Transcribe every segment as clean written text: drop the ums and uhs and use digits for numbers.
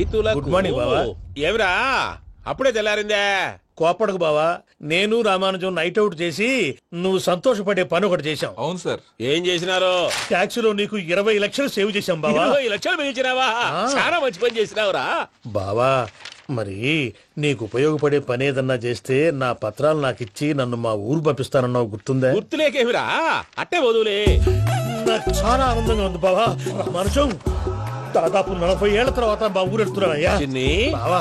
Good morning బావా. ఏమిరా అప్పుడే తెల్లారిందే? కోపడకు బావా, నేను రామానుజం నైట్ అవుట్ చేసి నువ్వు సంతోషపడే పని ఒకటి చేశాం. అవును సార్. ఏం చేసినారు? ట్యాక్సీలో నీకు 20 లక్షలు సేవ్ చేశాం బావా. 20 లక్షలు మిగిల్చినావా? చాలా మంచి పని చేసినావురా బావా. మరి నీకు ఉపయోగపడే పని ఏదన్నా చేస్తే నా పత్రాలు నాకిచ్చి నన్ను మా ఊరు పంపిస్తానన్నావు, గుర్తుందా? గుర్తులేకేమిరా, అట్టే వదులే. నాకు చాలా ఆనందంగా ఉంది బావా. రామానుజం దాదాపు 40 ఏళ్ల తర్వాత మా ఊరు ఎడుతున్నానయ్యా. బావా,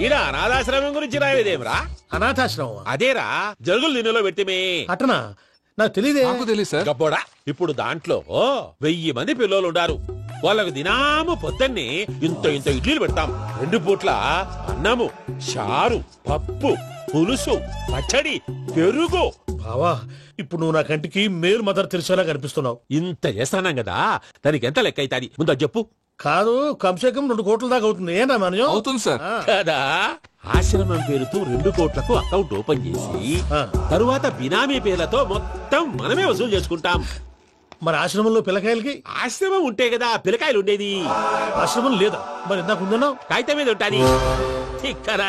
ఈడ అనాథాశ్రమం గురించి రావేదేమిరా? అనాథాశ్రమం అదేరా, జరుగులు దీనిలో పెట్టిమే. అటనా? నాకు తెలియదే. నాకు తెలియదు సార్. గబ్బోడా, ఇప్పుడు దాంట్లో 1000 మంది పిల్లలు ఉండారు. వాళ్ళకు దినాము పొద్దున్నే ఇంత ఇంత ఇడ్లీలు పెడతాం. 2 పూట్ల అన్నము, చారు, పప్పు, పులుసు, పచ్చడి, పెరుగు. బావా, ఇప్పుడు నువ్వు నా కంటికి మేరు మదర్ తెలిసేలా కనిపిస్తున్నావు. ఇంత చేస్తానం కదా, దానికి ఎంత లెక్క అవుతుంది ముందు అది చెప్పు. కాదు, కంసే కం 2 కోట్ల దాకా అవుతుంది. ఏం రామానుజం? అవుతుంది సార్. కదా, ఆశ్రమం పేరుతో 2 కోట్లకు అకౌంట్ ఓపెన్ చేసి తరువాత బినామీ పేర్లతో మొత్తం మనమే వసూలు చేసుకుంటాం. మరి ఆశ్రమంలో పిల్లకాయలకి? ఆశ్రమం ఉంటే కదా పిల్లకాయలు ఉండేది. ఆశ్రమం లేదా? మరి ఇందాక ఉందన్నావు. కాగితం మీద ఉంటాది. ఇక్కడ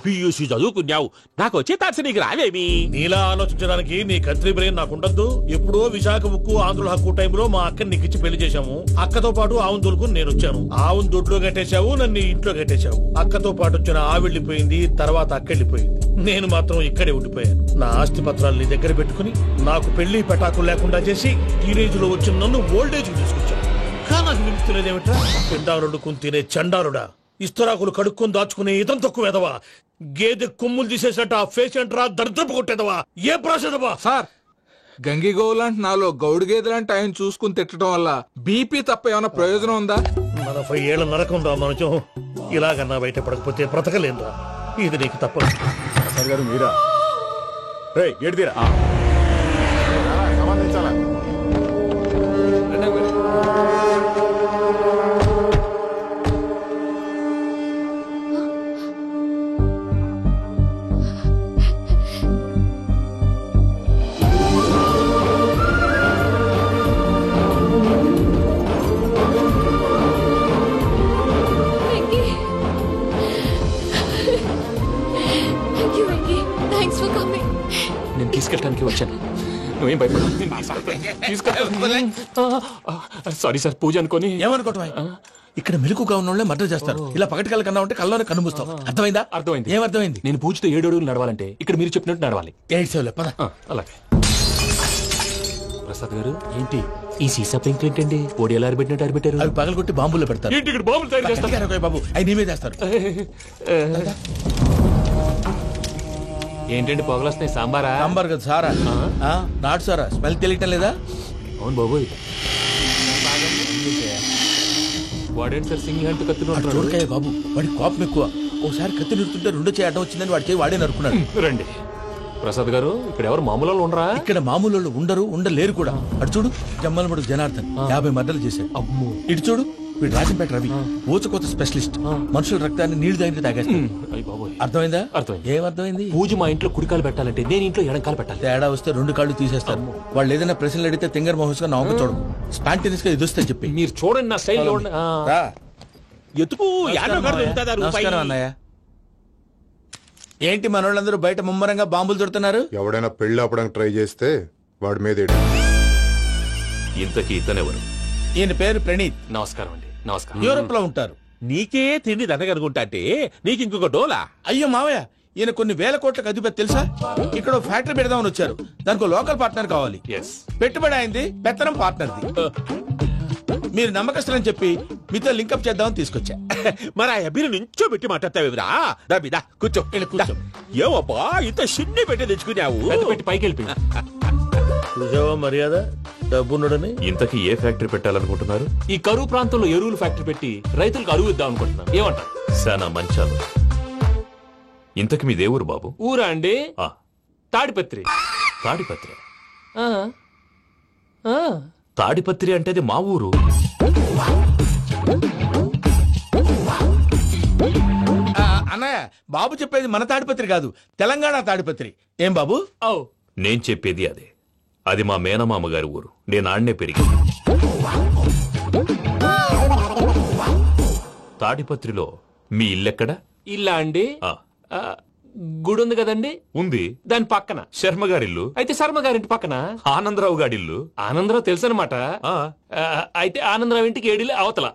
పియూసీ చదువుకున్నావు, నాకు వచ్చే తాట్స్ నీకు రావేమి? నీలా ఆలోచించడానికి నీ కత్రి బ్రెయిన్ నాకు ఉండద్దు. ఎప్పుడో విశాఖ ఉక్కు ఆంధ్రుల హక్కు టైంలో మా అక్కని నీకిచ్చి పెళ్లి చేశాము. అక్కతో పాటు ఆవును దొడుకు నేను వచ్చాను. ఆవును దొడ్లో కట్టేశావు, నన్ను ఇంట్లో కట్టేశావు. అక్కతో పాటు వచ్చిన ఆవిళ్ళిపోయింది, తర్వాత అక్కెళ్ళిపోయింది. నేను మాత్రం ఇక్కడే ఉండిపోయాను. నా ఆస్తి పత్రాలు నీ దగ్గర పెట్టుకుని నాకు పెళ్లి పెటాకులు లేకుండా చేసి టీనేజ్ లో వచ్చిన నన్ను ఓల్డేజ్ తీసుకొచ్చాను. కానీ నాకు విముక్తులేదేమిట్రా? పిండారుడుకుని తినే చండారుడా, ఇస్తరాకులు కడుక్కొని దాచుకునే ఇతం తక్కువ ఎదవా, గేదె కొమ్ములు తీసేసట ఆ పేషెంట్ రా దరిద్రపు కొట్టేదవా, ఏ ప్రాసెదవా? సార్, గంగి గోవులాంటి నాలో గౌడు గేదెలాంటి ఆయన చూసుకుని తిట్టడం వల్ల బీపీ తప్ప ఏమైనా ప్రయోజనం ఉందా? 40 ఏళ్ల నరకం రా మనచం. ఇలాగన్నా బయటపడకపోతే బ్రతకలేనురా. ఇది నీకు తప్పదు. సార్ గారు మీరా? రే ఏడిదిరా సంబంధించాలా? నేను తీసుకెళ్ళడానికి వచ్చాను, నువ్వేం భయపడవు. సారీ సార్, పూజ అనుకోని. ఏమనుకోవటం? ఇక్కడ మెలకుగా ఉన్న వాళ్ళే మర్డర్ చేస్తారు. ఇలా పగటి కళ్ళ కన్నా ఉంటే కళ్ళలోనే కనుమూస్తావు. అర్థమైందా? అర్థమైంది. ఏమర్థమైంది? నేను పూజతో 7 అడుగులు నడవాలంటే ఇక్కడ మీరు చెప్పినట్టు నడవాలి. 8 సేవలే పద. అలాగే. ప్రసాద్ గారు, ఏంటి ఈ సీసా పెంకులు ఏంటండి? పొడి ఎలా అరబెట్టినట్టు అరబెట్టారు? అవి పగలగొట్టి బాంబుల్లో పెడతారు. ఏంటి ఇక్కడ బాంబులు తయారు చేస్తారు? బాబు, అవి నేమే చేస్తారు. ఏంటండి పొగలొస్తున్నాయి? సాంబారా? సాంబార్ కదా సారా, నాటు సారా. స్మెల్ తెలియటం లేదా? అవును బాబోయ్. వాడేంటి సార్ సింగిల్ హ్యాండ్ కత్తి చూడకాయ బాబు, వాడి కోపం ఎక్కువ. ఒకసారి కత్తి నిరుతుంటే 2 చేయి అడ్డం వచ్చిందని వాడి చేయి వాడే నరుకున్నాడు. రండి ప్రసాద్ గారు, ఇక్కడ ఎవరు మామూలు వాళ్ళు ఉండరా? ఇక్కడ మామూలు ఉండరు, ఉండలేరు కూడా. అటు చూడు, జమ్మలమడు జనార్దన్ 50 మర్డర్లు చేశాడు. అమ్మో. ఇటు చూడు, వీడు రాజంపేట రవి, ఊచకోత స్పెషలిస్ట్. మనుషుల రక్తాన్ని నీళ్లు దగ్గర తాగేస్తాడు. అర్థమైందా? అర్థమైంది. ఏమర్థమైంది? పూజ మా ఇంట్లో కుడికాలు పెట్టాలంటే నేను ఇంట్లో ఎడంకాలు పెట్టాలి. తేడా వస్తే 2 కాళ్ళు తీసేస్తారు. వాళ్ళు ఏదైనా ప్రశ్నలు అడిగితే తింగర్ మహోస్ గా నవ్వు చూడదు, స్పాంటినియస్ గా ఎదుస్తే చెప్పి. మీరు చూడండి నా స్టైల్. ఎతుకు నమస్కారం అన్నయ్య. ఏంటి మనోళ్ళందరూ బయట ముమ్మరంగా బాంబులు దొరుకుతున్నారు? ఎవడైనా పెళ్లి ఆపడానికి ట్రై చేస్తే వాడి మీద ఇంతకీ ఇతనెవరు? ఈయన పేరు ప్రణీత్. నమస్కారం అండి. నమస్కారం. యూరోప్ లో ఉంటారు. నీకే తిండి దండగనుకుంటా అంటే నీకు ఇంకొక డోలా? అయ్యో మావయ్య, ఈయన కొన్ని వేల కోట్లకు అధిపతి తెలుసా? ఇక్కడ ఫ్యాక్టరీ పెడదామని వచ్చారు. దానికి లోకల్ పార్ట్నర్ కావాలి. పెట్టుబడి అయింది, పెత్తనం పార్ట్నర్ది. మీరు నమ్మకస్తులని చెప్పి మీతో లింకప్ చేద్దామని తీసుకొచ్చా. మరి ఆ అబ్బిని నుంచో పెట్టి మాట్లాడతావేమిరా? దాబిదా కూర్చో. ఏవబ్బా ఇంత సిన్ని పెట్టి తెచ్చుకున్నావు? పెట్టి పైకి వెళ్ళిపోయి చూసావా మర్యాద, డబ్బున్నడని. ఇంతకీ ఏ ఫ్యాక్టరీ పెట్టాలనుకుంటున్నారు? ఈ కరువు ప్రాంతంలో ఎరువులు ఫ్యాక్టరీ పెట్టి రైతులకు అరువు ఇద్దాం అనుకుంటున్నాను. ఏమంటారు? శానా మంచాలు. ఇంతకి మీ దేవురు బాబు? ఊరా అండి? తాడిపత్రి. తాడిపత్రి? తాడిపత్రి అంటే అది మా ఊరు. అన్నయ్య, బాబు చెప్పేది మన తాడిపత్రి కాదు, తెలంగాణ తాడిపత్రి. ఏం బాబు? నేను చెప్పేది అదే. అది మా మేనమామ గారి ఊరు. నేను ఆడనే పెరిగింది. తాడిపత్రిలో మీ ఇల్లెక్కడ? ఇల్లా అండి? ఆ, ఆ, గుడి ఉంది కదండి, ఉంది. దాని పక్కన. శర్మ గారిల్లు. అయితే శర్మ గారింటి పక్కన ఆనందరావు గారిల్లు. ఆనందరావు తెలుసు అనమాట. ఆ, అయితే ఆనందరావు ఇంటికి 7 అవతల.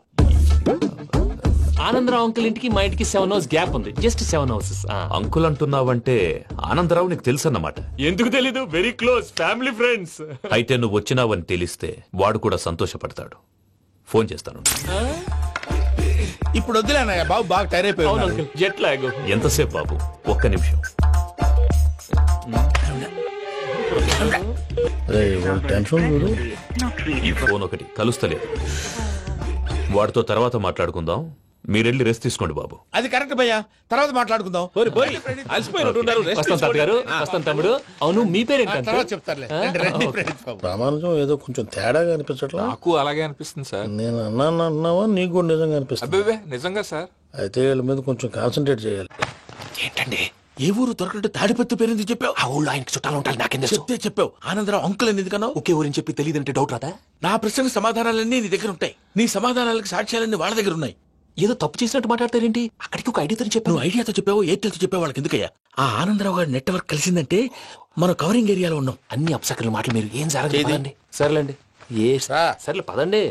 ఆనందరావు అంకుల్ ఇంటికి మా ఇంటికి 7 hours గ్యాప్ ఉంది, జస్ట్ 7 hours. అంకుల్ అంటున్నావంటే ఆనందరావు నీకు తెలుసన్నమాట. ఎందుకు తెలీదు, వెరీ క్లోజ్ ఫ్యామిలీ ఫ్రెండ్స్. అయితే నువ్వు వచ్చినావని తెలిస్తే వాడు కూడా సంతోషపడతాడు. ఫోన్ చేస్తాను. ఇప్పుడు వద్దులే అన్నయ్య, బాబు బాగా టైర్ అవును అయిపోయాడు. Uncle, jet lag. ఎంతసేపు బాబు? ఒక్క నిమిషం. టెన్షన్ చూడు. ఈ ఫోన్ ఒకటి కలుస్తలేదు. వాడితో తర్వాత మాట్లాడుకుందాం. మీరెళ్ళి రెస్ట్ తీసుకోండి బాబు. అది కరెక్ట్ భయ్యా, తర్వాత మాట్లాడుకుందాం. అలసిపోయినట్టున్నారు. rest వస్తాం తాత గారు, వస్తాం తమ్ముడు. అవును, మీ పేరేంటి తర్వాత అంకుల్? చెప్తారులే. రండి, రండి, ఫ్రెండ్స్ బాబు. ప్రామాణికం ఏదో కొంచెం తేడాగా అనిపించట్లా. నాకు అలాగే అనిపిస్తుంది సార్. నేను అన్నాను అంటున్నావా, నీకు కూడా నిజంగా అనిపిస్తుంది. అబ్బే నిజంగా సార్. అయితే వీళ్ళ మీద కొంచెం కాన్సన్ట్రేట్ చేయాలి. ఏంటండి ఏ ఊరు దొరకట్టు తాడిపత్రి పేరు ఎందుకు చెప్పావు? ఆ ఊళ్ళో ఆయనకి చుట్టాలు ఉంటారు, నాకేం తెలుసు. చెప్తే చెప్పావు. ఆనందరావు అంకుల్ అని ఎందుకన్నావు? ఒకే ఊరిని చెప్పి తెలియదంటే డౌట్ రాదా? నా ప్రశ్నకు సమాధానాలన్నీ నీ దగ్గర ఉంటాయి. నీ సమాధానాలకు సాక్ష్యాలన్నీ వాళ్ళ దగ్గర ఉన్నాయి. ఏదో తప్పు చేసినట్టు మాట్లాడతారేంటి? అక్కడికి ఒక ఐడియాతో చెప్పాను. నువ్వు ఐడియాతో చెప్పావు, ఎయిర్టెల్తో చెప్పావు, వాళ్ళకి ఎందుకయ్యా? ఆ ఆనందరావు గారి నెట్వర్క్ కలిసిందంటే మనం కవరింగ్ ఏరియాలో ఉన్నాం. అన్ని అప్సకర్ల మాటలు మీరు ఏం ఏది? జరగదండి. సర్లేండి, సర్లే పదండి.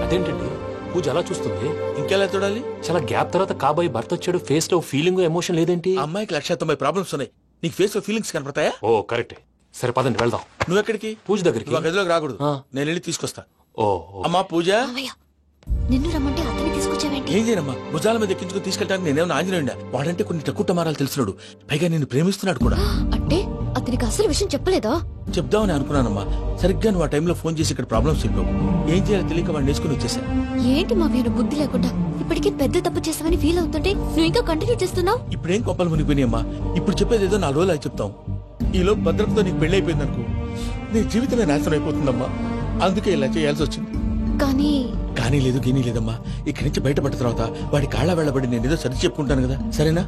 అదేంటండి పూజ అలా చూస్తుంది? ఇంకెలా చూడాలి? చాలా గ్యాప్ తర్వాత కాబోయే భర్త వచ్చాడు, ఫేస్ లో ఫీలింగ్ ఎమోషన్ లేదేంటి? ఆ అమ్మాయికి 190 ప్రాబ్లమ్స్ ఉన్నాయి. నీకు ఫేస్ లో ఫీలింగ్స్ కనపడతాయా? ఓ కరెక్ట్. సరే పదండి వెళ్దాం. నువ్వెక్కడికి? పూజ దగ్గరికి. నువ్వు ఆ గదిలోకి రాకూడదు. ఆ. నేను వెళ్ళి తీసుకొస్తా. ఓ అమ్మా పూజ, మావయ్య, నిన్ను రమ్మంటే అతన్ని తీసుకొచ్చావేంటి? ఏం చేయనమ్మా? భుజాల మీద ఎక్కించుకుని తీసుకెళ్ళడానికి నేనేమన్నా ఆంజనేయుడా? వాడంటే కొన్ని తక్కువ టమారాలు తెలిసినాడు, పైగా నేను ప్రేమిస్తున్నాడు కూడా. అంటే అతనికి అసలు విషయం చెప్పలేదా? చెప్దామని అనుకున్నానమ్మా. సరిగ్గా నువ్వు ఆ టైంలో ఫోన్ చేసి ఇక్కడ ప్రాబ్లమ్స్ చెప్పావు. ఏం చేయాలో తెలియక వాడిని నేర్చుకుని వచ్చేసా. ఏంటి మావయ్య బుద్ధి లేకుండా? ఇప్పటికీ పెద్ద తప్పు చేసావని ఫీల్ అవుతుంటే నువ్వు ఇంకా కంటిన్యూ చేస్తున్నావు. ఇప్పుడేం కొప్పలు మునిగిపోయినాయమ్మా. ఇప్పుడు చెప్పేది ఏదో 4 రోజులు అయి చెప్తాం. ఈలోపు భద్రతతో నీకు పెళ్లి అయిపోయింది అనుకో, నీ జీవితమే నాశనం అయిపోతుందమ్మా. అందుకే ఇలా చేయాల్సి వచ్చింది. కానీ లేదు గీనీ లేదమ్మా. ఇక్కడి నుంచి బయటపడ్డ తర్వాత వాడి కాళ్ళ వెళ్ళబడి నేను ఏదో సరి చెప్పుకుంటాను కదా, సరేనా?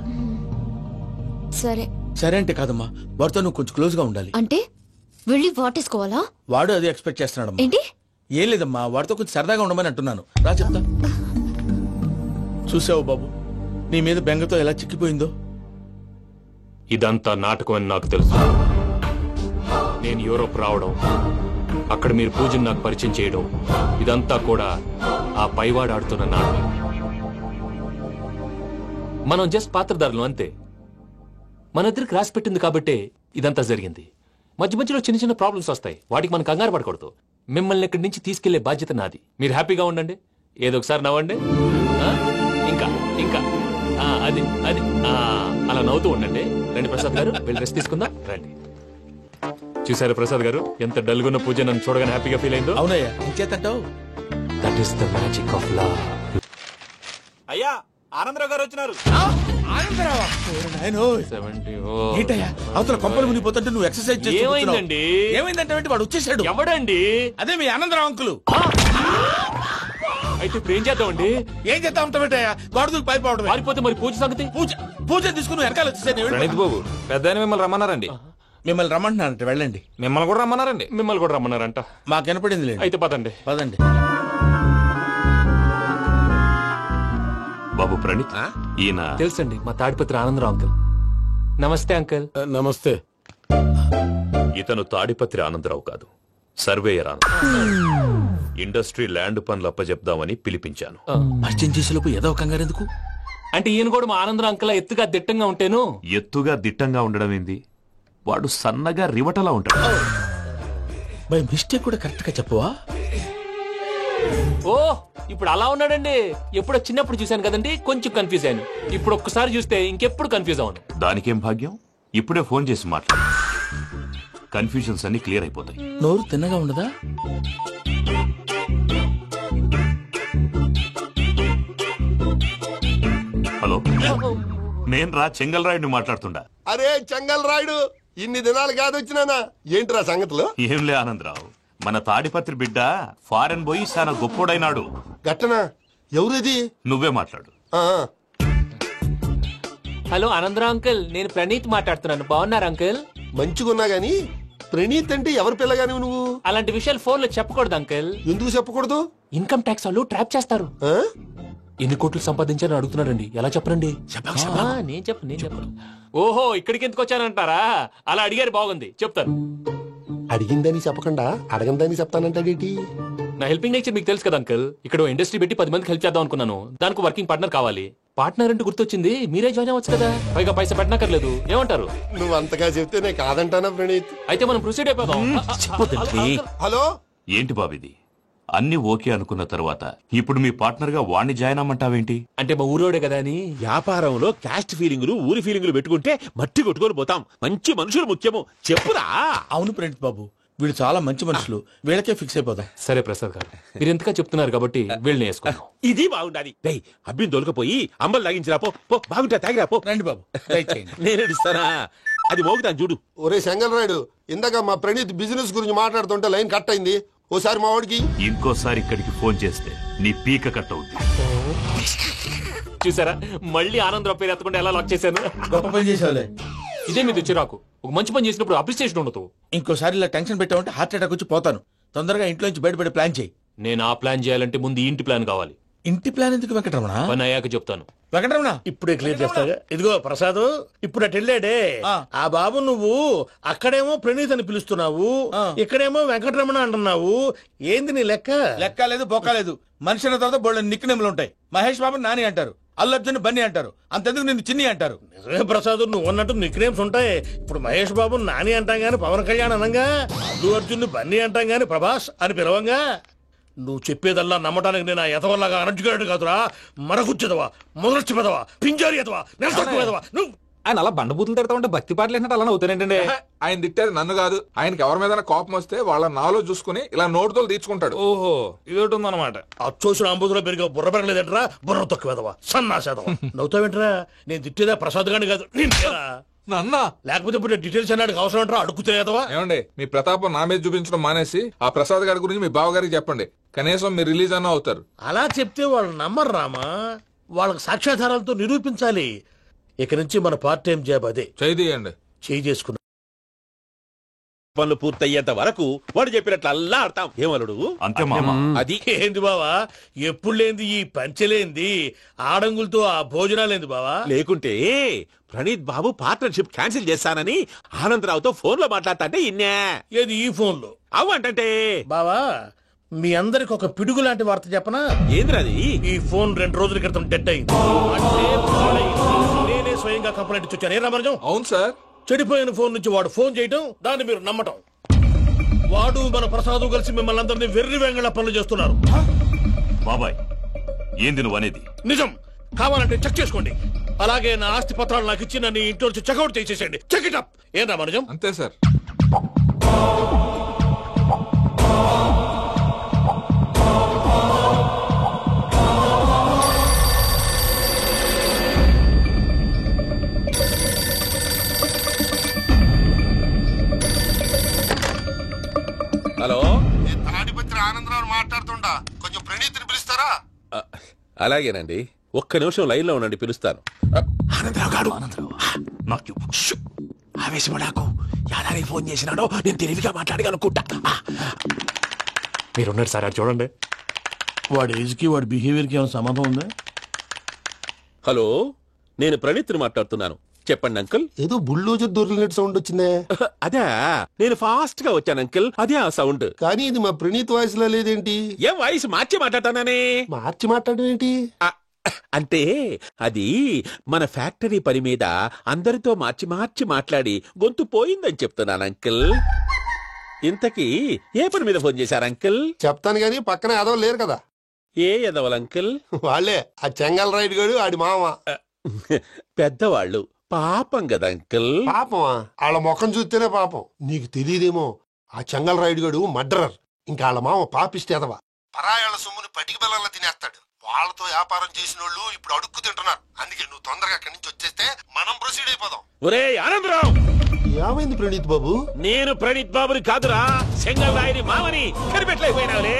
సరే సరే అంటే కాదమ్మా, వాడితో నువ్వు కొంచెం క్లోజ్ గా ఉండాలి. అంటే వెళ్ళి వాటేసుకోవాలా? వాడు అది ఎక్స్పెక్ట్ చేస్తున్నాడమ్మా. ఏంటి? ఏం లేదమ్మా, వాడితో కొంచెం సరదాగా ఉండమని అంటున్నాను. రా చెప్తా. చూసావు బాబు, నీ మీద బెంగతో ఎలా చిక్కిపోయిందో. ఇదంతా నాటకం అని నాకు తెలుసు. నేను యూరోప్ రావడం, అక్కడ మీరు పూజను నాకు పరిచయం చేయడం, ఇదంతా కూడా ఆ పైవాడు ఆడుతున్న నాటకం. మనం జస్ట్ పాత్రధారులు అంతే. మన ఇద్దరికి రాసి పెట్టింది కాబట్టే ఇదంతా జరిగింది. మధ్య మధ్యలో చిన్న చిన్న ప్రాబ్లమ్స్ వస్తాయి, వాటికి మనం కంగారు పడకూడదు. మిమ్మల్ని ఇక్కడి నుంచి తీసుకెళ్లే బాధ్యత నాది. మీరు హ్యాపీగా ఉండండి, ఏదో ఒకసారి నవ్వండి. ఇంకా ఇంకా అది అది అలా నవ్వుతూ ఉండండి. రండి ప్రసాద్ గారు, వెళ్ళి రెస్ట్ తీసుకుందాం. రండి. చూసారా ప్రసాద్ గారు, ఎంత డల్గున్న పూజ నన్ను చూడగానే హ్యాపీగా ఫీల్ అయిందో? అవునయ్యా, ఇంకేతంటావు? That is the magic of love. అయ్యా, ఆనందరావు గారు వచ్చినారు. ఏంటయ్యా అవతల కొంపలు మునిగిపోతుంటే నువ్వు ఎక్సర్సైజ్ చేస్తూ కూర్చున్నావు. ఏమైందండి? ఏమైందంటే వాడు వచ్చేసాడు. ఎవడండి? అదే మీ ఆనందరావు అంకులు. అయితే ఇప్పుడు ఏం చేద్దామండి? ఏం చేస్తా ఉంటావేటయ్యా, గొడవకు పైపోవడం. పారిపోతే మరి పూజ సంగతి? పూజ తీసుకుని వెనకాల వచ్చేసాడు. ప్రణీత్ బాబు, పెద్ద మిమ్మల్ని రమ్మన్నారండి. మిమ్మల్ని రమ్మంటున్నారంట, వెళ్ళండి. మిమ్మల్ని కూడా రమ్మన్నారండి. మిమ్మల్ని కూడా రమ్మన్నారంట. మాకు వినపడింది లేదు. అయితే పదండి. పదండి. బాబు ప్రణీత్, ఈయన తెలుసండి, మా తాడిపత్రి ఆనందరావు అంకుల్. నమస్తే అంకుల్. నమస్తే. ఇతను తాడిపత్రి ఆనందరావు కాదు, సర్వేయర్ ఆనందరావు. ఇండస్ట్రీ ల్యాండ్ పనులు అప్పజెప్దామని పిలిపించాను. పరిచయం చేసేలోపు ఏదో కంగారు ఎందుకు? అంటే ఈయన కూడా మా ఆనందరావు అంకుల్ ఎత్తుగా దిట్టంగా ఉంటేను. ఎత్తుగా దిట్టంగా ఉండడం ఏంది, వాడు సన్నగా రివటలా ఉంటాడు. బై మిస్టేక్ కూడా కరెక్ట్ గా చెప్పవా? ఓ ఇప్పుడు అలా ఉన్నాడండి. ఎప్పుడో చిన్నప్పుడు చూశాను కదండి, కొంచెం కన్ఫ్యూజ్ అయ్యాను. ఇప్పుడు ఒక్కసారి చూస్తే ఇంకెప్పుడు కన్ఫ్యూజ్ అవును. దానికేం భాగ్యం, ఇప్పుడే ఫోన్ చేసి మాట్లాడు. కన్ఫ్యూజన్స్ అన్ని క్లియర్ అయిపోతాయి. నోరు తిన్నగా ఉండదా? హలో, నేను రా చెంగల్ రాయుడిని మాట్లాడుతుండా. అరే చెంగల్ రాయుడు, ఇన్ని దినాలు కాదు వచ్చినానా? ఏంట్రా సంగతులు? ఏంలే ఆనందరావు, మన తాడిపత్రి బిడ్డ ఫారెన్ పోయి చాలా గొప్పోడైనాడు. గట్టనా? ఎవరిది? నువ్వే మాట్లాడు. హలో ఆనందరావు అంకుల్, నేను ప్రణీత్ మాట్లాడుతున్నాను. బాగున్నారు అంకుల్? మంచిగున్నా గాని ప్రణీత్ అంటే ఎవరి పిల్లగాని నువ్వు? అలాంటి విషయాలు ఫోన్ లో చెప్పకూడదు అంకిల్. ఎందుకు చెప్పకూడదు? ఇన్కమ్ ట్యాక్స్ వాళ్ళు ట్రాప్ చేస్తారు. ఎన్ని కోట్లు సంపాదించాలని అడుగుతున్నాడండి, ఎలా చెప్పరండి? నేను చెప్పను. ఓహో, ఇక్కడికి ఎందుకు వచ్చానంటారా? అలా అడిగారు, బాగుంది, చెప్తాను. అడిగిందని చెప్పకుండా అడగందని చెప్తానంటాడేటి? నా హెల్పింగ్ నేచర్ మీకు తెలుసు కదా అంకల్. ఇక్కడ ఇండస్ట్రీ పెట్టి 10 మందికి హెల్ప్ చేద్దాం అనుకున్నాను. దానికి వర్కింగ్ పార్ట్నర్ కావాలి. పార్ట్నర్ అంటే గుర్తొచ్చింది, మీరే జాయిన్ అవ్వచ్చు కదా, పైగా పైసా పెట్టనక్కర్లేదు. ఏమంటారు? నువ్వు అంతగా చెప్తే నేను కాదంటానా ప్రణీత్? అయితే మనం ప్రొసీడ్ అయిపోదాం. హలో, ఏంటి బాబిది? అన్ని ఓకే అనుకున్న తర్వాత ఇప్పుడు మీ పార్ట్నర్ గా వాణ్ణి జాయిన్ అమ్మంటావేంటి? అంటే మా ఊరోడే కదా అని. వ్యాపారంలో క్యాస్ట్ ఫీలింగులు, ఊరి ఫీలింగులు పెట్టుకుంటే మట్టి కొట్టుకొని పోతాం. మంచి మనుషులు ముఖ్యము, చెప్పురా. అవును ప్రణీత్ బాబు, వీళ్ళు చాలా మంచి మనుషులు, వీళ్ళకే ఫిక్స్ అయిపోదాం. సరే ప్రసాద్ గారు, మీరు ఎంతగా చెప్తున్నారు కాబట్టి వీళ్ళని వేసుకున్నాం. ఇది బాగుండాలి. డై అబ్బిని దొలకపోయి అంబలు తాగించిరా పో. బాగుంటా తాగిరా పో. రండి బాబు, దయచేయండి. నేను ఇస్తానా? అది మోగుతాను చూడు. ఒరే చెంగల్ రాయుడు, ఇందాక మా ప్రణీత్ బిజినెస్ గురించి మాట్లాడుతుంటే లైన్ కట్ అయింది. ఓసారి మా వాడికి ఇంకోసారి ఇక్కడికి ఫోన్ చేస్తే నీ పీక కట్ అవుతుంది. చూసారా, మళ్ళీ ఆనందరావు పేరు ఎత్తకుండా ఎలా లాక్ చేశాను. గొప్ప పని చేసేవాళ్ళే. ఇదే మీద చిరాకు. ఒక మంచి పని చేసినప్పుడు అప్రిసియేషన్ ఉండదు. ఇంకోసారి ఇలా టెన్షన్ పెట్టామంటే హార్ట్ అటాక్ వచ్చి పోతాను. తొందరగా ఇంట్లో నుంచి బయటపడే ప్లాన్ చేయి. నేను ఆ ప్లాన్ చేయాలంటే ముందు ఇంటి ప్లాన్ కావాలి. ఇంటి ప్లాన్ ఎందుకు వెంకటరమణ? పని అయ్యాక చెప్తాను. వెంకటరమణ ఇప్పుడే క్లియర్ చేస్తాగా. ఇదిగో ప్రసాద్, ఇప్పుడు అటు వెళ్ళాడే ఆ బాబు, నువ్వు అక్కడేమో ప్రణీత్ అని పిలుస్తున్నావు, ఇక్కడేమో వెంకటరమణ అంటున్నావు. ఏంది నీ లెక్క? లెక్క లేదు, బొక్క లేదు. మనిషి అన్న తర్వాత బోళ్ళ నిక్నెములు ఉంటాయి. మహేష్ బాబు నాని అంటారు, అల్లు అర్జున్ బన్నీ అంటారు, అంతెందుకు నిన్ను చిన్ని అంటారు. నిజమే ప్రసాద్, నువ్వు అన్నట్టు నిక్ నేమ్స్ ఉంటాయి. ఇప్పుడు మహేష్ బాబు నాని అంటాం గాని పవన్ కళ్యాణ్ అనంగా, అల్లు అర్జున్ బన్నీ అంటాం గాని ప్రభాస్ అని పిలవంగా. నువ్వు చెప్పేదల్లా నమ్మటానికి నేను ఆ ఎతవల్లాగా అనర్జుకేటెడ్ కాదురా. మరగుచ్చదవా, మొదలచ్చి పెదవా, పింజారి ఎదవా, నెలసొక్కు పెదవా. నువ్వు ఆయన అలా బండబూతులు తిడతా ఉంటే భక్తి పాటలు ఏంటంటే అలా అవుతానంటే. ఆయన తిట్టేది నన్ను కాదు. ఆయనకి ఎవరి మీద కోపం వస్తే వాళ్ళ నాలో చూసుకుని ఇలా నోటుతో తీర్చుకుంటాడు. ఓహో, ఇదొకటి ఉందన్నమాట. అచ్చోసిన అంబుధులో పెరిగే బుర్ర పెరగలేదంటరా, బుర్ర తొక్కువేదవా, సన్నాసేదవా. నవ్వుతావేంట్రా? నేను తిట్టేదా ప్రసాద్ గాని కాదు, నిన్నేరా. నన్నా? లేకపోతే ఇప్పుడు డీటెయిల్స్ అన్నాడు అవసరం అంటారా? అడుగుతాయేదవా. ఏమండి, మీ ప్రతాపం నా మీద చూపించడం మానేసి ఆ ప్రసాద్ గారి గురించి మీ బావగారికి చెప్పండి. కనీసం మీరు రిలీజ్ అన్న అవుతారు. అలా చెప్తే వాళ్ళు నమ్మరు రామా. వాళ్ళకి సాక్ష్యాధారాలతో నిరూపించాలి. ఇక నుంచి మన పార్ట్ టైం జాబ్ అదే. చేయండి. చేయి చేసుకున్నా పనులు పూర్తయ్యేంత వరకు వాడు చెప్పినట్లు అల్లా ఆడతాం. ఏమలుడు అంతే మామ. అది ఏంది బావా, ఎప్పుడు లేంది ఈ పంచలేంది, ఆడంగులతో ఆ భోజనాలేంది బావా? లేకుంటే ప్రణీత్ బాబు పార్ట్నర్షిప్ క్యాన్సిల్ చేస్తానని ఆనందరావుతో ఫోన్ లో మాట్లాడతాంటే ఇన్నే. ఏది ఈ ఫోన్ లో? అవు అంటే బావా, మీ అందరికి ఒక పిడుగు లాంటి వార్త చెప్పనా? ఏంద్రది? ఈ ఫోన్ 2 రోజుల క్రితం డెడ్ అయింది. అంటే పాడైంది. నేనే స్వయంగా కంప్లైంట్ ఇచ్చి వచ్చాను. ఏ రామరాజం? అవును సార్. చెడిపోయిన ఫోన్ నుంచి వాడు ఫోన్ చేయటం, దాన్ని మీరు నమ్మటం. వాడు మన ప్రసాదు కలిసి మిమ్మల్ని అందరినీ వెర్రి వెంగళ పనులు చేస్తున్నారు. బాబాయ్, ఏంది నువ్వు అనేది? నిజం. కావాలంటే చెక్ చేసుకోండి. అలాగే నా ఆస్తి పత్రాలు నాకు ఇచ్చి నన్ను ఇంట్లో నుంచి చెక్అౌట్ చేసేసండి. Check it up. ఏం రామరాజం? అంతే సార్. హలో, తాడిపత్రి ఆనందరావు మాట్లాడుతుండా, కొంచెం ప్రణీత్ని పిలుస్తారా? అలాగేనండి. ఒక్క నిమిషం లైన్ లో ఉండండి, పిలుస్తాను. ఆనందరావు గాడు నాకు ఆవేశపడాకు. యాదానికి ఫోన్ చేసినాడో నేను తెలివిగా మాట్లాడగలనుకుంటా. మీరున్నారు సార్, చూడండి. వాడి ఏజ్ కి వాడి బిహేవియర్ కి ఏమైనా సంబంధం ఉందా? హలో, నేను ప్రణీత్ని మాట్లాడుతున్నాను. చెప్పండి అంకుల్. ఏదో బుల్డోజర్ దొరికినట్టు సౌండ్ వచ్చిందే. అదే, నేను ఫాస్ట్ గా వచ్చాను అంకుల్. అదే ఆ సౌండ్. కానీ ఇది మా ప్రణీత్ వాయిస్ లో లేదేంటి? ఏం వాయిస్ మార్చి మాట్లాడతానని? మార్చి మాట్లాడడం ఏంటి? అంటే అది మన ఫ్యాక్టరీ పని మీద అందరితో మార్చి మార్చి మాట్లాడి గొంతు పోయిందని చెప్తున్నాను అంకుల్. ఇంతకీ ఏ పని మీద ఫోన్ చేశారు అంకుల్? చెప్తాను గానీ పక్కన ఏదో లేరు కదా. ఏ ఎదవలు అంకుల్? వాళ్ళే ఆ చెంగల్ రైడ్ గడు ఆడి మామ. పెద్దవాళ్ళు, పాపం కదా అంకుల్. పాపమా? వాళ్ళ ముఖం చూస్తేనే పాపం. నీకు తెలియదేమో, ఆ చెంగల్ రైడ్ గడు మర్డరర్. ఇంకా వాళ్ళ మామ పాపిస్తేదవా. పరాయాళ్ళ సొమ్ముని పటికి బెల్లంలో తినేస్తాడు. వాళ్ళతో వ్యాపారం చేసిన వాళ్ళు ఇప్పుడు అడుక్కు తింటున్నారు. అందుకే నువ్వు తొందరగా అక్కడి నుంచి వచ్చేస్తే మనం ప్రొసీడ్ అయిపోదాం. ఒరే ఆనందరావు! ఏమైంది ప్రణీత్ బాబు? నేను ప్రణీత్ బాబుని కాదురా, చెంగల్ రాయని మామని. కనిపెట్టలేకపోయినావులే.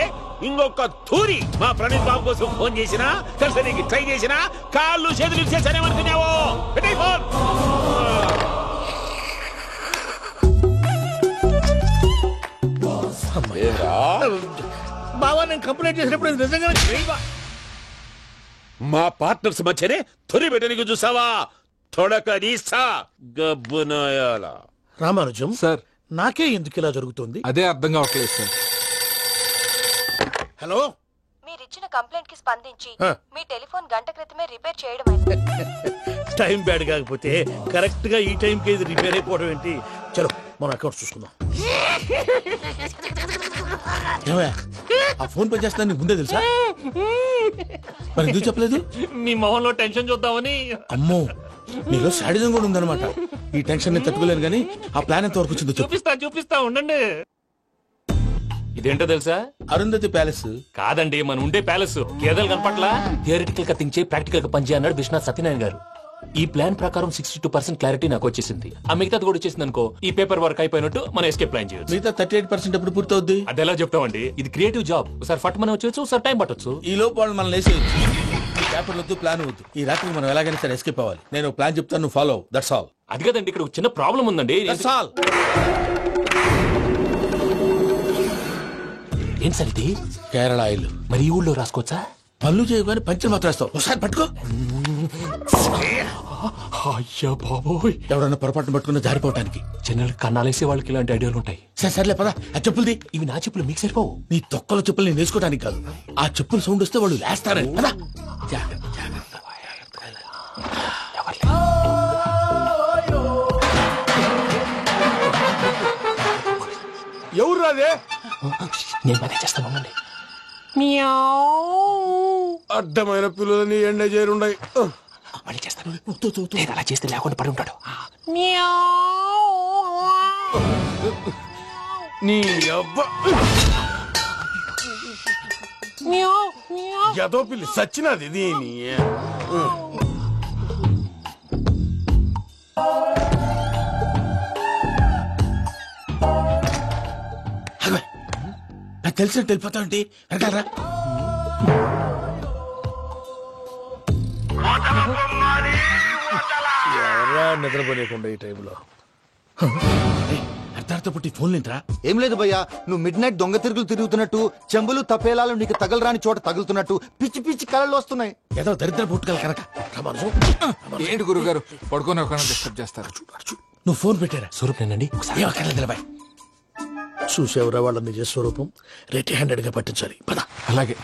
ఇంకొక తూరి మా ప్రణీత్ బాబు కోసం ఫోన్ చేసినా, కలిసి నీకు ట్రై చేసినా కాళ్ళు చేతులు చేశానేమనుకున్నావు. పెట్టే ఫోన్. ఏరా? బావా నేను కంప్లైంట్ చేసినప్పుడు ఇది నిజంగానే చేయవా? మా పార్ట్నర్స్ మధ్యనే తొలి పెట్టడానికి చూసావా? తొడక నీసా గబ్బునాయాల. రామానుజం సార్ నాకే ఎందుకు ఇలా జరుగుతుంది? అదే అర్థం కావట్లేదు సార్. హలో, మీరిచ్చిన కంప్లైంట్ కి స్పందించి ఆ. మీ టెలిఫోన్ గంట క్రితమే రిపేర్ చేయడం అయింది. టైం బ్యాడ్ కాకపోతే కరెక్ట్ గా ఈ టైం కి ఇది రిపేర్ అయిపోవడం ఏంటి? చలో మన అకౌంట్ చూసుకుందాం. ఏమయ్య, ఆ ఫోన్ పని చేస్తున్నా నీకు ముందే తెలుసా? మరి ఎందుకు చెప్పలేదు? మీ మొహంలో టెన్షన్ చూద్దామని. అమ్మో, నీలో శాడిజం కూడా ఉందన్నమాట. ఈ టెన్షన్ ని తట్టుకోలేను కానీ ఆ ప్లాన్ ఎంత వరకు వచ్చిందో చెప్పు. చూపిస్తా ఉండండి. ఇదేంటో తెలుసా? అరుంధతి ప్యాలెస్ కాదండి, మన ఉండే ప్యాలెస్. గేదెలు కనపట్లా? థియరిటికల్ గా థింక్ చేయి, ప్రాక్టికల్ గా పనిచేయ అన్నాడు విశ్వనాథ్ సత్యనారాయణ గారు. ఈ ప్లాన్ ప్రకారం 62% క్లారిటీ నాకు వచ్చేసింది. ఆ మిగతాది కూడా వచ్చేసింది అనుకో, ఈ పేపర్ వర్క్ అయిపోయినట్టు మనం ఎస్కేప్ ప్లాన్ చేయొచ్చు. మిగతా 38% ఎప్పుడు పూర్తవుద్ది? అది ఎలా చెప్తామండి? ఇది క్రియేటివ్ జాబ్. ఒకసారి ఫట్ మనం వచ్చేచ్చు, ఒకసారి టైం పట్టొచ్చు. ఈ లోపు వాళ్ళు మనం లేసేయచ్చు. ఈ పేపర్ వద్దు, ప్లాన్ వద్దు. ఈ రాత్రికి మనం ఎలాగైనా సరే ఎస్కేప్ అవ్వాలి. నేను ప్లాన్ చెప్తాను, నువ్వు ఫాలో. That's all. అది కదండి, ఇక్కడ ఒక చిన్న ప్రాబ్లం ఉందండి. That's all. ఏం సార్ ఇది? కేరళ ఆయిల్. మరి ఈ ఊళ్ళో రాసుకోవచ్చా? పనులు చేయగానే పంచర్ మాత్రం వేస్తావు. ఒకసారి పట్టుకో. అయ్యా బాబోయ్, ఎవడన్నా పొరపాటున పట్టుకున్న జారిపోవటానికి. జనరల్ కన్నాలేసే వాళ్ళకి ఇలాంటి ఐడియాలు ఉంటాయి. సర్లే పదా, ఆ చెప్పులది. ఇవి నా చెప్పులు మీకు సరిపోవు. నీ తొక్కల చెప్పులు నేను వేసుకోవడానికి కాదు, ఆ చెప్పులు సౌండ్ వస్తే వాళ్ళు లేస్తారని. పదా. ఎవరు రాదే? నేను పని చేస్తాను. అడ్డమైన పిల్లలని ఎండ చేరుండయి. మళ్ళీ చేస్తాను. లేదు, అలా చేస్తే లేకుండా పడి ఉంటాడు. నీ అబ్బా ఎదో పిల్లి సచ్చినది దీని. నాకు తెలిసినట్టు వెళ్ళిపోతా ఉంటే వెనకాలరా. ఎవరా నిద్రపోలేకుండా ఈ టైంలో? అర్ధార్థ పుట్టి ఫోన్ లేంట్రా. ఏం లేదు భయ్యా, నువ్వు మిడ్ నైట్ దొంగ తిరుగులు తిరుగుతున్నట్టు, చెంబులు తపేలాలు నీకు తగలరాని చోట తగులుతున్నట్టు పిచ్చి పిచ్చి కళలు వస్తున్నాయి. ఏదో దరిద్ర పుట్టుకల కనుక. ఏంటి గురుగారు పడుకొని ఒక డిస్టర్బ్ చేస్తారు? నువ్వు ఫోన్ పెట్టారా? స్వరూప్ నేనండి. నిలబాయ్. చూసేవరా వాళ్ళ నిజ స్వరూపం? రెట్టి హ్యాండెడ్ గా పట్టించాలి. పద. అలాగే.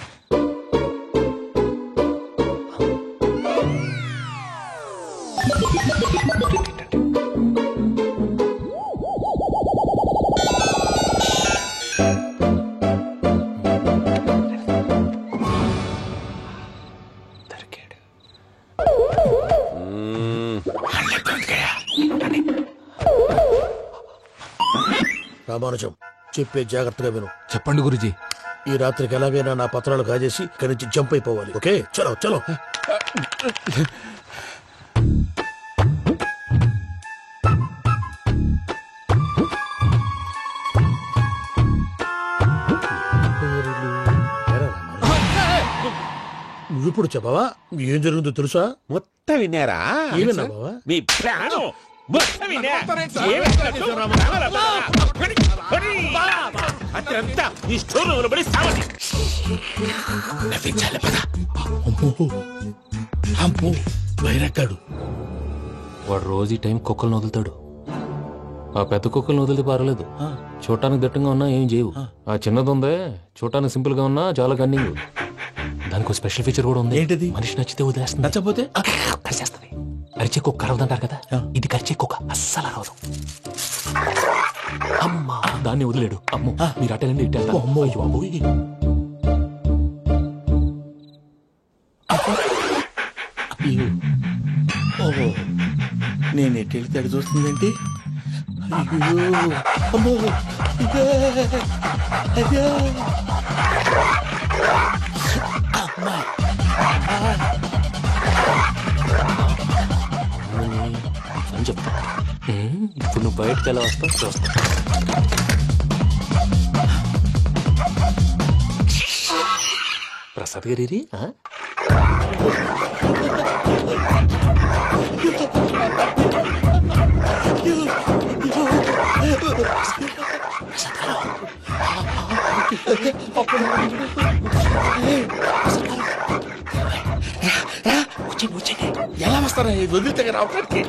రామానుజం, చెప్పే జాగ్రత్తగా విను. చెప్పండి గురుజీ. ఈ రాత్రికి ఎలాగైనా నా పత్రాలు కాజేసి ఇక్కడి నుంచి జంప్ అయిపోవాలి. ఓకే, చలో చలో. నువ్విప్పుడు చెప్పవా ఏం జరుగుతుందో తెలుసా? మొత్తం విన్నారా? ఏమన్నా బావా? మీ ప్రాణం మొత్తం విన్నా. అత్యంతా ఈ స్టోర్ రూమ్ లో పడి సావాలి. నవ్వించాలి. పద. అమ్మో, వైరక్కాడు. వాడు రోజు ఈ టైం కుక్కలను వదులుతాడు. ఆ పెద్ద కుక్కలను వదిలితే పర్లేదు, చూడటానికి దట్టంగా ఉన్నా ఏం చేయవు. ఆ చిన్నది ఉందే, చూడటానికి సింపుల్ గా ఉన్నా చాలా కన్నింగ్. దానికి ఒక స్పెషల్ ఫీచర్ కూడా ఉంది. ఏంటిది? మనిషి నచ్చితే వదిలేస్తుంది, నచ్చపోతే కరిచేస్తుంది. అరిచే కుక్క అరవదంటారు కదా, ఇది కరిచే కుక్క అస్సలు అరవదు. అమ్మా, దాన్ని వదిలేడు. అమ్మో, మీరు అటెండి ఇట్టే. అమ్మో, అయ్యో ఓహో, నేను ఎటు వెళ్తే అటు చూస్తుందేంటి? అయ్యో, అమ్మో, ఇదే, అదే. అమ్మా, అని చెప్తా. ఇప్పుడు నువ్వు బయటకు ఎలా వస్తావు చూస్తా. ప్రసాద్ గారి ఎలా వస్తారా వదిలితే రావడానికి?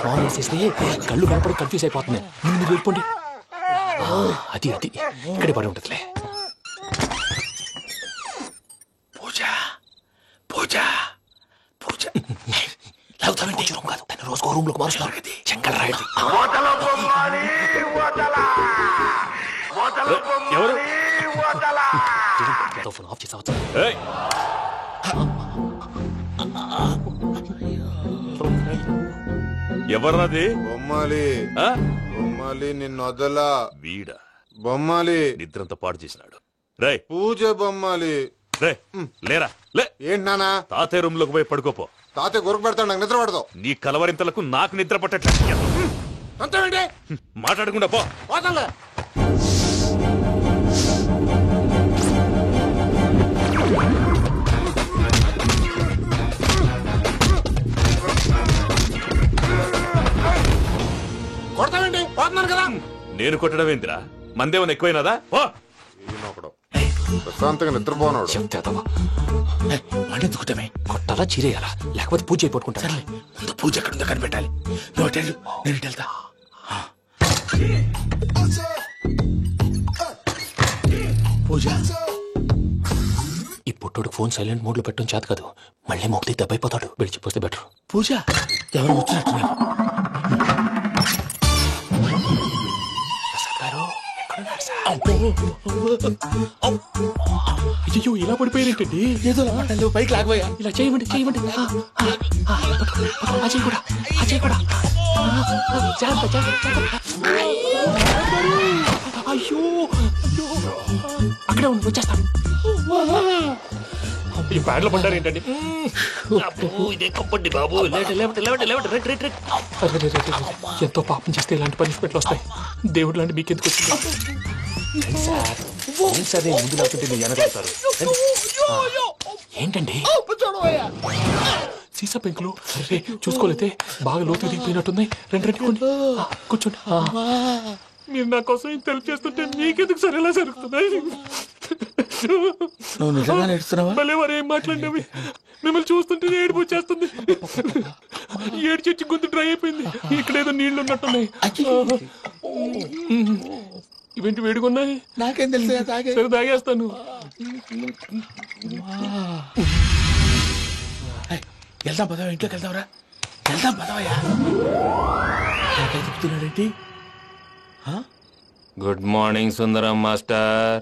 ఫోన్ వేసేస్తే కళ్ళు కనపడి కన్ఫ్యూజ్ అయిపోతుంది. మీరు వెళ్ళిపోండి. అది అది ఇక్కడే పడి ఉంటుందిలే. పూజ పూజ పూజ లాగుతామంటే రూమ్ కాదు, తన రోజుకో రూమ్ లోకి మారుస్తున్నారు కదా. చెంగల్ రాయుడు ఎవరు ఫోన్ ఆఫ్ చేసావచ్చు. ఎవరది? బొమ్మాలి బొమ్మాలి నిన్ను వదలా. వీడా బొమ్మాలి నిద్రంతా పాడు చేసినాడు. రే పూజ బొమ్మాలి. రే లేరా లే. ఏంటి నానా? తాతయ్య రూమ్ లోకి పోయి పడుకోపో. తాతయ్య గురకు పెడతాడు, నాకు నిద్ర పడతావు. నీ కలవరింతలకు నాకు నిద్ర పట్టట్లేదు. అంతేంటి మాట్లాడకుండా పో. పోతాలే. కొడతావేంటి? పోతున్నాను కదా. నేను కొట్టడం ఏంటిరా? మందేమన్నా ఎక్కువైనదా? ప్రశాంతంగా నిద్రపోనాడు. మండెత్తుకుంటామే. కొట్టాలా చీరేయాలా లేకపోతే పూజ అయిపోట్టుకుంటా. సర్లే ముందు పూజ ఎక్కడ ఉందో కనిపెట్టాలి. నువ్వు వెళ్ళు, నేను ఇటు వెళ్తా. పూజ ఈ పుట్టోడు ఫోన్ సైలెంట్ మోడ్ లో పెట్టడం చేత కాదు. మళ్ళీ మొక్కి దెబ్బైపోతాడు. విడిచిపోతే బెటర్. పూజ ఎవరు వచ్చినట్టున్నారు? అయ్యో ఇలా పడిపోయినట్టండి. ఏదో పైకి లాగబోయా. ఇలా చేయమండి చేయమండి. అజయ్ కూడా అజయ్ కూడా. అయ్యో అక్కడే ఉండి వచ్చేస్తాను. ఈ బ్యాడ్లో పడ్డారు ఏంటండి? ఎంతో పాపం చేస్తే ఇలాంటి పనిష్మెంట్లు వస్తాయి. దేవుడు లాంటి మీకెందుకు వచ్చింది? సరే ముందు లేకుంటే మీరు వెనకాడతారు. ఏంటండి సీసా పెంకులు చూసుకోలేతే బాగా లోతు దిగిపోయినట్టున్నాయి. రెండు కూర్చోండి. మీరు నా కోసం ఇంత హెల్ప్ చేస్తుంటే మీకెందుకు సరే ఎలా జరుగుతున్నాయి? నువ్వు నిజంగా నేర్చుతున్నావా? భలే వారు ఏం మాట్లాడినవి. మిమ్మల్ని చూస్తుంటే ఏడుపు వచ్చేస్తుంది. ఏడ్చి గొంతు డ్రై అయిపోయింది. ఇక్కడ ఏదో నీళ్లు ఉన్నట్టున్నాయి. ఇవేంటి వేడుకున్నాయి? నాకేం తెలుసు. సరే తాగేస్తాను. వెళ్దాం పదవా, ఇంట్లోకి వెళ్దాంరా. వెళ్దాం పదవయ్యా. చెప్తున్నాడేంటి? గుడ్ మార్నింగ్ సుందరం మాస్టర్.